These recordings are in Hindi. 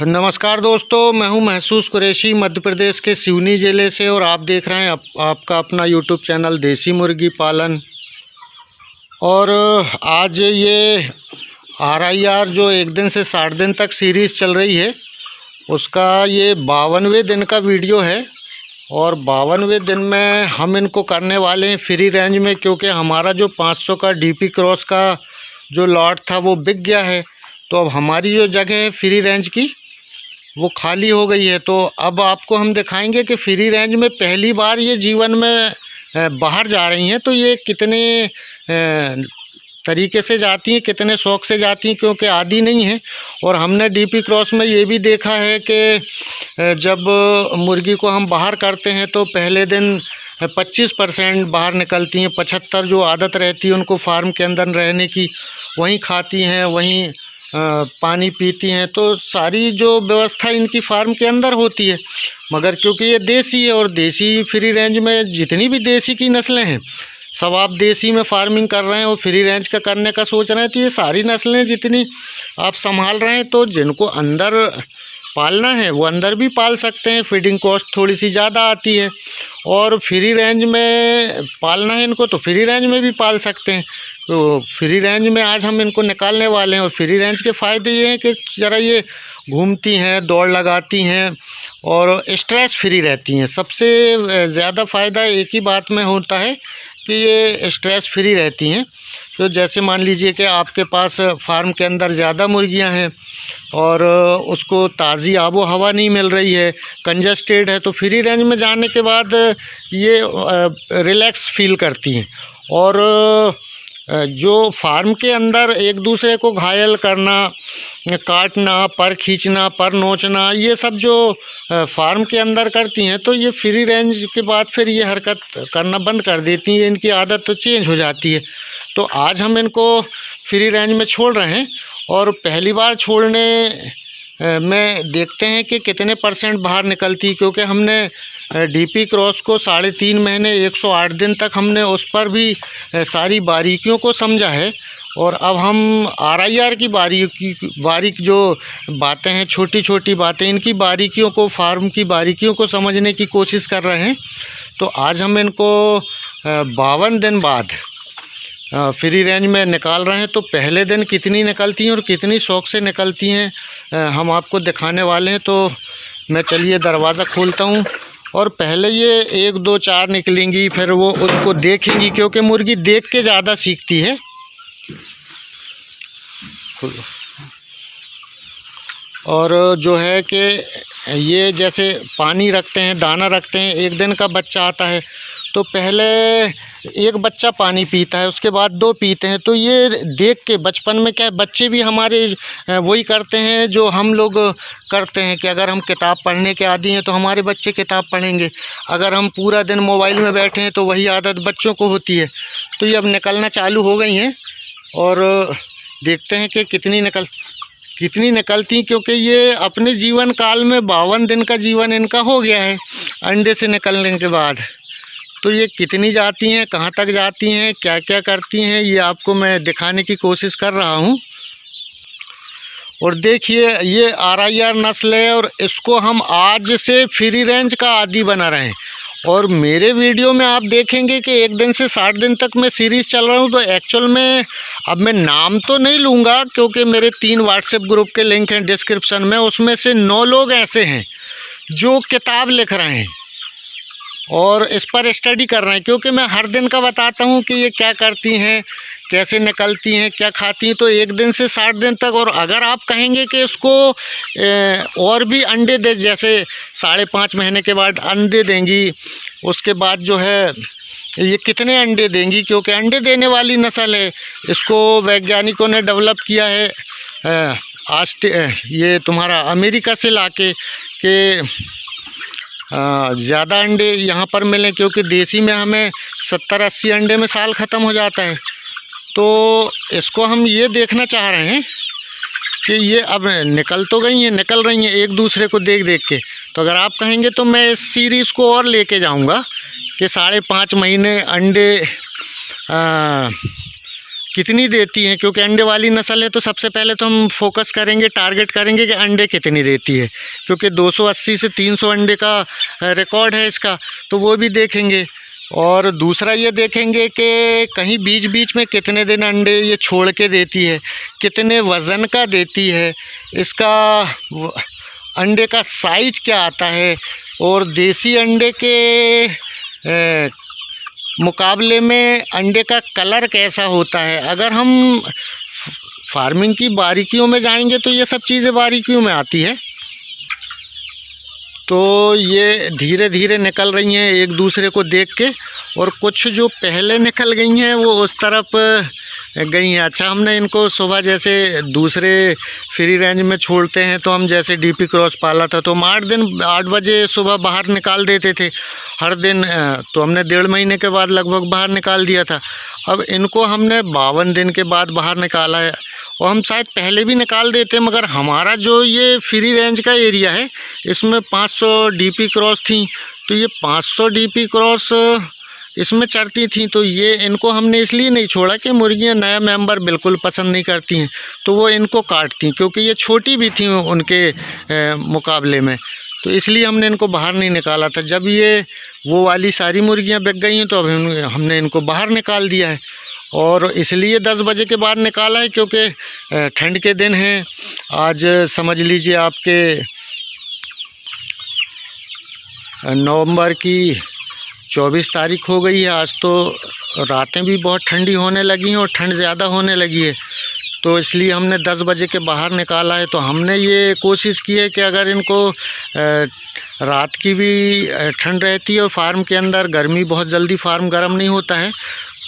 नमस्कार दोस्तों, मैं हूं महसूस कुरैशी मध्य प्रदेश के सिवनी ज़िले से और आप देख रहे हैं आपका अपना यूट्यूब चैनल देसी मुर्गी पालन। और आज ये RIR जो 1 दिन से 60 दिन तक सीरीज़ चल रही है उसका ये 52वें दिन का वीडियो है। और 52वें दिन में हम इनको करने वाले हैं फ्री रेंज में, क्योंकि हमारा जो 500 का DP क्रॉस का जो लॉट था वो बिक गया है। तो अब हमारी जो जगह है फ्री रेंज की वो खाली हो गई है। तो अब आपको हम दिखाएंगे कि फ्री रेंज में पहली बार ये जीवन में बाहर जा रही हैं तो ये कितने तरीके से जाती हैं, कितने शौक़ से जाती हैं, क्योंकि आदी नहीं है। और हमने DP क्रॉस में ये भी देखा है कि जब मुर्गी को हम बाहर करते हैं तो पहले दिन 25% बाहर निकलती हैं, 75 जो आदत रहती है उनको फार्म के अंदर रहने की, वहीं खाती हैं, वहीं पानी पीती हैं। तो सारी जो व्यवस्था इनकी फार्म के अंदर होती है। मगर क्योंकि ये देसी है और देसी फ्री रेंज में जितनी भी देसी की नस्लें हैं सब आप देसी में फार्मिंग कर रहे हैं और फ्री रेंज का करने का सोच रहे हैं, तो ये सारी नस्लें जितनी आप संभाल रहे हैं, तो जिनको अंदर पालना है वो अंदर भी पाल सकते हैं। फीडिंग कॉस्ट थोड़ी सी ज़्यादा आती है और फ्री रेंज में पालना है इनको तो फ्री रेंज में भी पाल सकते हैं। तो फ्री रेंज में आज हम इनको निकालने वाले हैं। और फ्री रेंज के फ़ायदे ये हैं कि ज़रा ये घूमती हैं, दौड़ लगाती हैं और स्ट्रेस फ्री रहती हैं। सबसे ज़्यादा फ़ायदा एक ही बात में होता है कि ये स्ट्रेस फ्री रहती हैं। तो जैसे मान लीजिए कि आपके पास फार्म के अंदर ज़्यादा मुर्गियां हैं और उसको ताज़ी आबो हवा नहीं मिल रही है, कंजस्टेड है, तो फ्री रेंज में जाने के बाद ये रिलैक्स फील करती हैं। और जो फार्म के अंदर एक दूसरे को घायल करना, काटना, पर खींचना, पर नोचना, ये सब जो फार्म के अंदर करती हैं, तो ये फ्री रेंज के बाद फिर ये हरकत करना बंद कर देती हैं, इनकी आदत तो चेंज हो जाती है। तो आज हम इनको फ्री रेंज में छोड़ रहे हैं और पहली बार छोड़ने में देखते हैं कि कितने % बाहर निकलती, क्योंकि हमने DP क्रॉस को 3.5 महीने 108 दिन तक हमने उस पर भी सारी बारीकियों को समझा है। और अब हम RIR की बारीक जो बातें हैं, छोटी छोटी बातें, इनकी बारीकियों को, फार्म की बारीकियों को समझने की कोशिश कर रहे हैं। तो आज हम इनको 52 दिन बाद फ्री रेंज में निकाल रहे हैं। तो पहले दिन कितनी निकलती हैं और कितनी शौक़ से निकलती हैं हम आपको दिखाने वाले हैं। तो मैं चलिए दरवाज़ा खोलता हूँ और पहले ये 1 2 4 निकलेंगी, फिर वो उसको देखेंगी, क्योंकि मुर्गी देख के ज़्यादा सीखती है। और जो है कि ये जैसे पानी रखते हैं, दाना रखते हैं, 1 दिन का बच्चा आता है तो पहले 1 बच्चा पानी पीता है, उसके बाद 2 पीते हैं। तो ये देख के बचपन में क्या बच्चे भी हमारे वही करते हैं जो हम लोग करते हैं कि अगर हम किताब पढ़ने के आदी हैं तो हमारे बच्चे किताब पढ़ेंगे, अगर हम पूरा दिन मोबाइल में बैठे हैं तो वही आदत बच्चों को होती है। तो ये अब निकलना चालू हो गई हैं और देखते हैं कि कितनी निकलती, क्योंकि ये अपने जीवन काल में 52 दिन का जीवन इनका हो गया है अंडे से निकलने के बाद। तो ये कितनी जाती हैं, कहाँ तक जाती हैं, क्या क्या करती हैं, ये आपको मैं दिखाने की कोशिश कर रहा हूँ। और देखिए ये RIR नस्ल है और इसको हम आज से फ्री रेंज का आदी बना रहे हैं। और मेरे वीडियो में आप देखेंगे कि 1 दिन से 60 दिन तक मैं सीरीज़ चल रहा हूँ। तो एक्चुअल में अब मैं नाम तो नहीं लूँगा, क्योंकि मेरे 3 व्हाट्सएप ग्रुप के लिंक हैं डिस्क्रिप्शन में, उसमें से 9 लोग ऐसे हैं जो किताब लिख रहे हैं और इस पर स्टडी कर रहे हैं। क्योंकि मैं हर दिन का बताता हूँ कि ये क्या करती हैं, कैसे निकलती हैं, क्या खाती हैं। तो 1 दिन से 60 दिन तक, और अगर आप कहेंगे कि इसको और भी अंडे दे, जैसे 5.5 महीने के बाद अंडे देंगी, उसके बाद जो है ये कितने अंडे देंगी, क्योंकि अंडे देने वाली नस्ल है, इसको वैज्ञानिकों ने डेवलप किया है ये तुम्हारा अमेरिका से लाके कि ज़्यादा अंडे यहाँ पर मिलें, क्योंकि देसी में हमें 70-80 अंडे में साल ख़त्म हो जाता है। तो इसको हम ये देखना चाह रहे हैं कि ये अब निकल तो गई हैं, निकल रही हैं एक दूसरे को देख देख के। तो अगर आप कहेंगे तो मैं इस सीरीज़ को और लेके जाऊंगा कि 5.5 महीने अंडे कितनी देती हैं, क्योंकि अंडे वाली नस्ल है तो सबसे पहले तो हम फोकस करेंगे, टारगेट करेंगे कि अंडे कितनी देती है, क्योंकि 280 से 300 अंडे का रिकॉर्ड है इसका, तो वो भी देखेंगे। और दूसरा ये देखेंगे कि कहीं बीच बीच में कितने दिन अंडे ये छोड़ के देती है, कितने वज़न का देती है, इसका अंडे का साइज क्या आता है, और देसी अंडे के मुकाबले में अंडे का कलर कैसा होता है। अगर हम फार्मिंग की बारीकियों में जाएंगे तो ये सब चीज़ें बारीकियों में आती है। तो ये धीरे धीरे निकल रही हैं एक दूसरे को देख के, और कुछ जो पहले निकल गई हैं वो उस तरफ गई हैं। अच्छा, हमने इनको सुबह जैसे दूसरे फ्री रेंज में छोड़ते हैं, तो हम जैसे डीपी क्रॉस पाला था तो हम 8 बजे सुबह बाहर निकाल देते थे हर दिन, तो हमने 1.5 महीने के बाद लगभग बाहर निकाल दिया था। अब इनको हमने 52 दिन के बाद बाहर निकाला है, और हम शायद पहले भी निकाल देते, मगर हमारा जो ये फ्री रेंज का एरिया है इसमें 500 डीपी क्रॉस थी, तो ये 500 डीपी क्रॉस इसमें चरती थी, तो ये इनको हमने इसलिए नहीं छोड़ा कि मुर्गियां नया मेंबर बिल्कुल पसंद नहीं करती हैं, तो वो इनको काटती, क्योंकि ये छोटी भी थी उनके मुकाबले में, तो इसलिए हमने इनको बाहर नहीं निकाला था। जब ये वो वाली सारी मुर्गियां बिक गई हैं तो अब हमने इनको बाहर निकाल दिया है, और इसलिए 10 बजे के बाद निकाला है क्योंकि ठंड के दिन हैं। आज समझ लीजिए आपके नवंबर की 24 तारीख हो गई है। आज तो रातें भी बहुत ठंडी होने लगी हैं और ठंड ज़्यादा होने लगी है, तो इसलिए हमने 10 बजे के बाहर निकाला है। तो हमने ये कोशिश की है कि अगर इनको रात की भी ठंड रहती है और फार्म के अंदर गर्मी बहुत जल्दी फार्म गर्म नहीं होता है,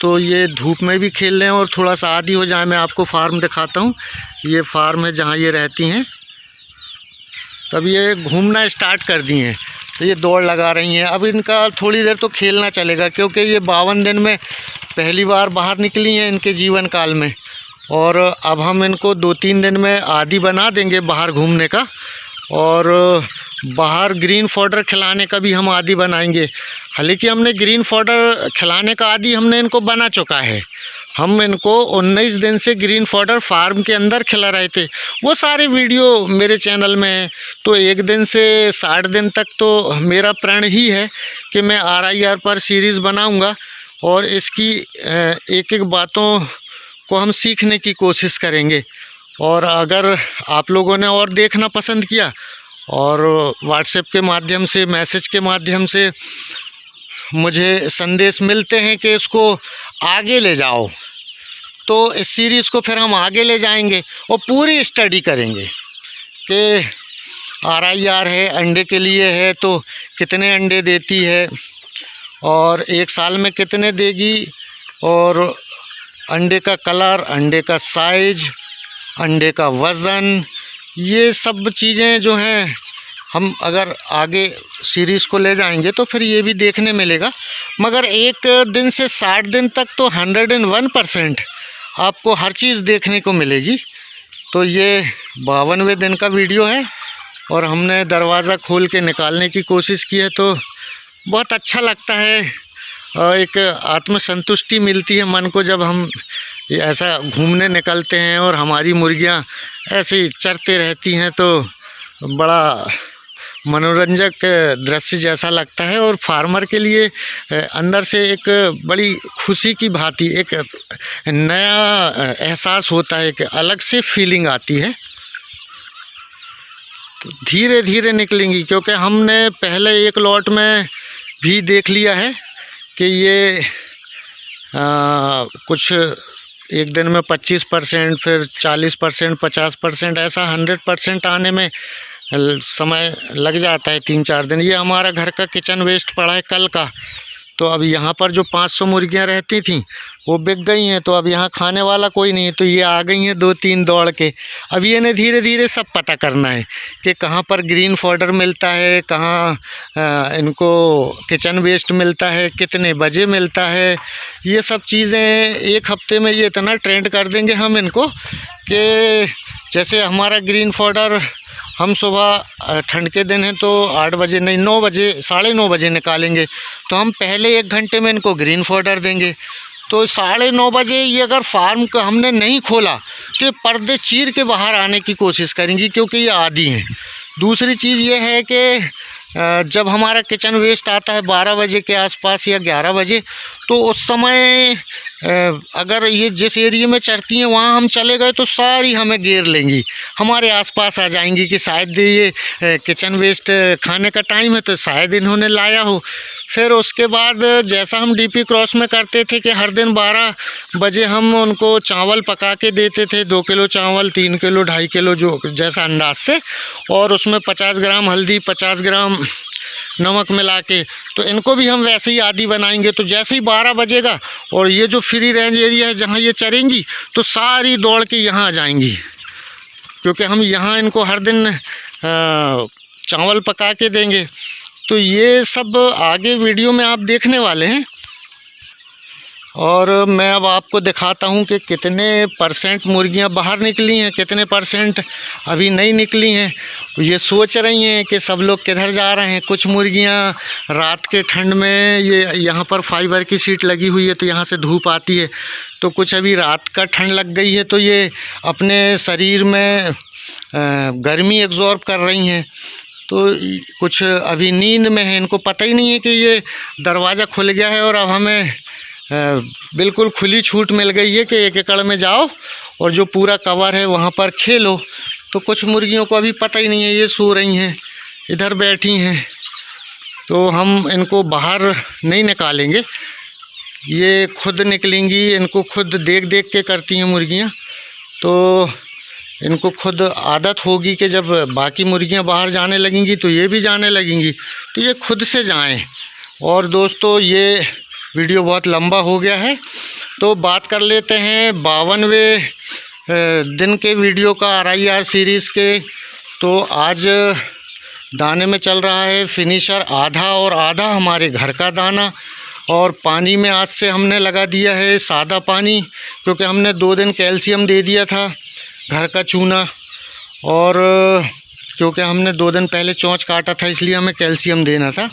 तो ये धूप में भी खेल लें और थोड़ा सा आदी हो जाए। मैं आपको फार्म दिखाता हूँ, ये फार्म है जहाँ ये रहती हैं। तब ये घूमना स्टार्ट कर दी हैं, तो ये दौड़ लगा रही हैं। अब इनका थोड़ी देर तो खेलना चलेगा, क्योंकि ये 52 दिन में पहली बार बाहर निकली हैं इनके जीवन काल में, और अब हम इनको 2-3 दिन में आदी बना देंगे बाहर घूमने का, और बाहर ग्रीन फॉडर खिलाने का भी हम आदी बनाएंगे। हालांकि हमने ग्रीन फॉडर खिलाने का आदी हमने इनको बना चुका है। हम इनको 19 दिन से ग्रीन फॉडर फार्म के अंदर खिला रहे थे, वो सारे वीडियो मेरे चैनल में है। तो 1 दिन से 60 दिन तक तो मेरा प्रण ही है कि मैं RIR पर सीरीज़ बनाऊंगा, और इसकी एक एक बातों को हम सीखने की कोशिश करेंगे। और अगर आप लोगों ने और देखना पसंद किया और व्हाट्सएप के माध्यम से, मैसेज के माध्यम से मुझे संदेश मिलते हैं कि इसको आगे ले जाओ, तो इस सीरीज़ को फिर हम आगे ले जाएंगे और पूरी स्टडी करेंगे कि RIR है, अंडे के लिए है तो कितने अंडे देती है, और 1 साल में कितने देगी, और अंडे का कलर, अंडे का साइज, अंडे का वज़न, ये सब चीज़ें जो हैं हम अगर आगे सीरीज़ को ले जाएंगे तो फिर ये भी देखने मिलेगा। मगर 1 दिन से 60 दिन तक तो 101% आपको हर चीज़ देखने को मिलेगी। तो ये 52वें दिन का वीडियो है, और हमने दरवाज़ा खोल के निकालने की कोशिश की है, तो बहुत अच्छा लगता है, एक आत्मसंतुष्टि मिलती है मन को जब हम ऐसा घूमने निकलते हैं और हमारी मुर्गियां ऐसे ही चरते रहती हैं, तो बड़ा मनोरंजक दृश्य जैसा लगता है। और फार्मर के लिए अंदर से एक बड़ी खुशी की भांति एक नया एहसास होता है, एक अलग से फीलिंग आती है। तो धीरे धीरे निकलेंगी, क्योंकि हमने पहले एक लॉट में भी देख लिया है कि ये कुछ एक दिन में 25%, फिर 40%, 50%, ऐसा 100% आने में समय लग जाता है 3-4 दिन। ये हमारा घर का किचन वेस्ट पड़ा है कल का, तो अब यहाँ पर जो 500 मुर्गियाँ रहती थीं वो बिक गई हैं, तो अब यहाँ खाने वाला कोई नहीं है, तो ये आ गई हैं 2-3 दौड़ के। अब ये ने धीरे धीरे सब पता करना है कि कहाँ पर ग्रीन फॉडर मिलता है, कहाँ इनको किचन वेस्ट मिलता है, कितने बजे मिलता है। ये सब चीज़ें 1 हफ्ते में ये इतना ट्रेंड कर देंगे हम इनको कि जैसे हमारा ग्रीन फॉडर हम सुबह ठंड के दिन हैं तो 8 बजे नहीं 9 बजे, 9:30 बजे निकालेंगे, तो हम पहले 1 घंटे में इनको ग्रीन फॉडर देंगे, तो 9:30 बजे ये अगर फार्म का हमने नहीं खोला तो ये पर्दे चीर के बाहर आने की कोशिश करेंगी, क्योंकि ये आदी हैं। दूसरी चीज़ ये है कि जब हमारा किचन वेस्ट आता है 12 बजे के आसपास या 11 बजे, तो उस समय अगर ये जिस एरिया में चरती हैं वहाँ हम चले गए तो सारी हमें घेर लेंगी, हमारे आसपास आ जाएंगी कि शायद ये किचन वेस्ट खाने का टाइम है तो शायद इन्होंने लाया हो। फिर उसके बाद जैसा हम डीपी क्रॉस में करते थे कि हर दिन 12 बजे हम उनको चावल पका के देते थे, 2 किलो चावल, 3 किलो, 2.5 किलो, जो जैसा अंदाज से, और उसमें 50 ग्राम हल्दी, 50 ग्राम नमक मिला के, तो इनको भी हम वैसे ही आदी बनाएंगे। तो जैसे ही 12 बजेगा और ये जो फ्री रेंज एरिया है जहाँ ये चरेंगी, तो सारी दौड़ के यहाँ आ जाएंगी, क्योंकि हम यहाँ इनको हर दिन चावल पका के देंगे। तो ये सब आगे वीडियो में आप देखने वाले हैं। और मैं अब आपको दिखाता हूँ कि कितने % मुर्गियाँ बाहर निकली हैं, कितने % अभी नहीं निकली हैं। ये सोच रही हैं कि सब लोग किधर जा रहे हैं। कुछ मुर्गियाँ रात के ठंड में, ये यहाँ पर फाइबर की शीट लगी हुई है तो यहाँ से धूप आती है, तो कुछ अभी रात का ठंड लग गई है तो ये अपने शरीर में गर्मी एब्जॉर्ब कर रही हैं। तो कुछ अभी नींद में है, इनको पता ही नहीं है कि ये दरवाज़ा खुल गया है और अब हमें बिल्कुल खुली छूट मिल गई है कि 1 एकड़ में जाओ और जो पूरा कवर है वहाँ पर खेलो। तो कुछ मुर्गियों को अभी पता ही नहीं है, ये सो रही हैं, इधर बैठी हैं। तो हम इनको बाहर नहीं निकालेंगे, ये खुद निकलेंगी। इनको खुद देख देख के करती हैं मुर्गियाँ, तो इनको खुद आदत होगी कि जब बाकी मुर्गियाँ बाहर जाने लगेंगी तो ये भी जाने लगेंगी, तो ये खुद से जाएं। और दोस्तों, ये वीडियो बहुत लंबा हो गया है, तो बात कर लेते हैं 52वें दिन के वीडियो का, RIR सीरीज़ के। तो आज दाने में चल रहा है फिनिशर आधा, और आधा हमारे घर का दाना। और पानी में आज से हमने लगा दिया है सादा पानी, क्योंकि हमने 2 दिन कैल्शियम दे दिया था, घर का चूना, और क्योंकि हमने 2 दिन पहले चोंच काटा था इसलिए हमें कैल्शियम देना था।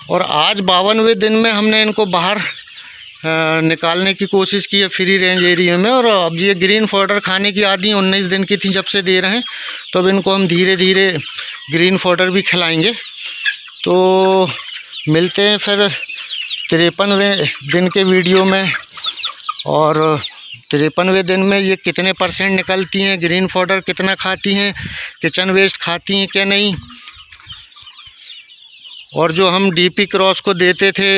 और आज 52वें दिन में हमने इनको बाहर निकालने की कोशिश की है फ्री रेंज एरिया में। और अब ये ग्रीन फॉडर खाने की आदी 19 दिन की थी जब से दे रहे हैं, तो अब इनको हम धीरे धीरे ग्रीन फॉडर भी खिलाएंगे। तो मिलते हैं फिर 53वें दिन के वीडियो में, और 53वें दिन में ये कितने % निकलती हैं, ग्रीन फॉडर कितना खाती हैं, किचन वेस्ट खाती हैं क्या नहीं, और जो हम डीपी क्रॉस को देते थे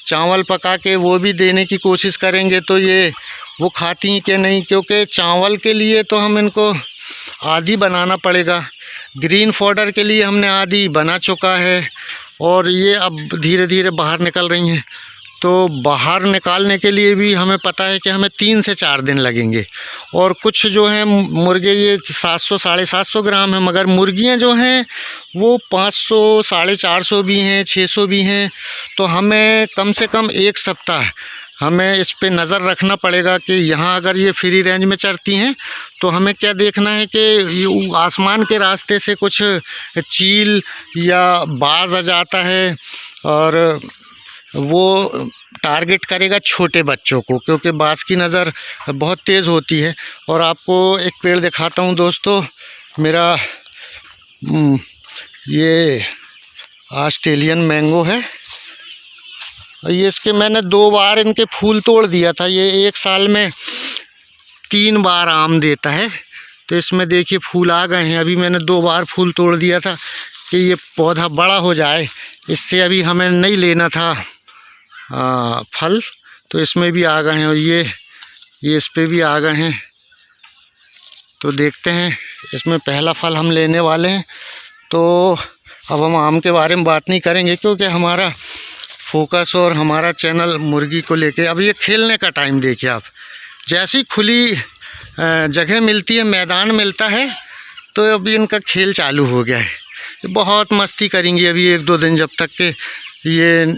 चावल पका के वो भी देने की कोशिश करेंगे, तो ये वो खाती हैं क्या नहीं। क्योंकि चावल के लिए तो हम इनको आदी बनाना पड़ेगा, ग्रीन फॉडर के लिए हमने आदी बना चुका है, और ये अब धीरे धीरे बाहर निकल रही हैं। तो बाहर निकालने के लिए भी हमें पता है कि हमें 3 से 4 दिन लगेंगे। और कुछ जो हैं मुर्गे ये 700 750 ग्राम है, मगर मुर्गियां जो हैं वो 500 450 भी हैं, 600 भी हैं। तो हमें कम से कम 1 सप्ताह हमें इस पे नज़र रखना पड़ेगा कि यहाँ अगर ये फ्री रेंज में चरती हैं तो हमें क्या देखना है कि ये आसमान के रास्ते से कुछ चील या बाज आ जाता है, और वो टारगेट करेगा छोटे बच्चों को, क्योंकि बाज की नज़र बहुत तेज़ होती है। और आपको एक पेड़ दिखाता हूँ दोस्तों, मेरा ये ऑस्ट्रेलियन मैंगो है, ये इसके मैंने 2 बार इनके फूल तोड़ दिया था। ये 1 साल में 3 बार आम देता है, तो इसमें देखिए फूल आ गए हैं। अभी मैंने 2 बार फूल तोड़ दिया था कि ये पौधा बड़ा हो जाए, इससे अभी हमें नहीं लेना था फल, तो इसमें भी आ गए हैं, और ये इस पे भी आ गए हैं। तो देखते हैं, इसमें पहला फल हम लेने वाले हैं। तो अब हम आम के बारे में बात नहीं करेंगे, क्योंकि हमारा फोकस और हमारा चैनल मुर्गी को लेके। अब ये खेलने का टाइम देखिए आप, जैसी खुली जगह मिलती है, मैदान मिलता है, तो अभी इनका खेल चालू हो गया है। बहुत मस्ती करेंगी अभी 1-2 दिन, जब तक के ये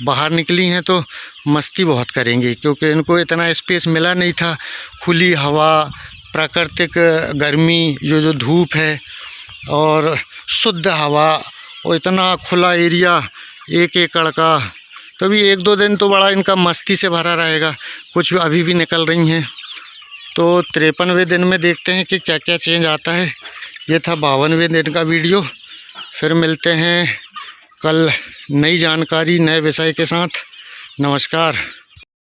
बाहर निकली हैं तो मस्ती बहुत करेंगी, क्योंकि इनको इतना स्पेस मिला नहीं था। खुली हवा, प्राकृतिक गर्मी, जो धूप है और शुद्ध हवा, और इतना खुला एरिया 1 एकड़ का, तो अभी 1-2 दिन तो बड़ा इनका मस्ती से भरा रहेगा, कुछ अभी भी निकल रही हैं। तो 53वें दिन में देखते हैं कि क्या क्या चेंज आता है। ये था 52वें दिन का वीडियो। फिर मिलते हैं कल नई जानकारी नए विषय के साथ। नमस्कार।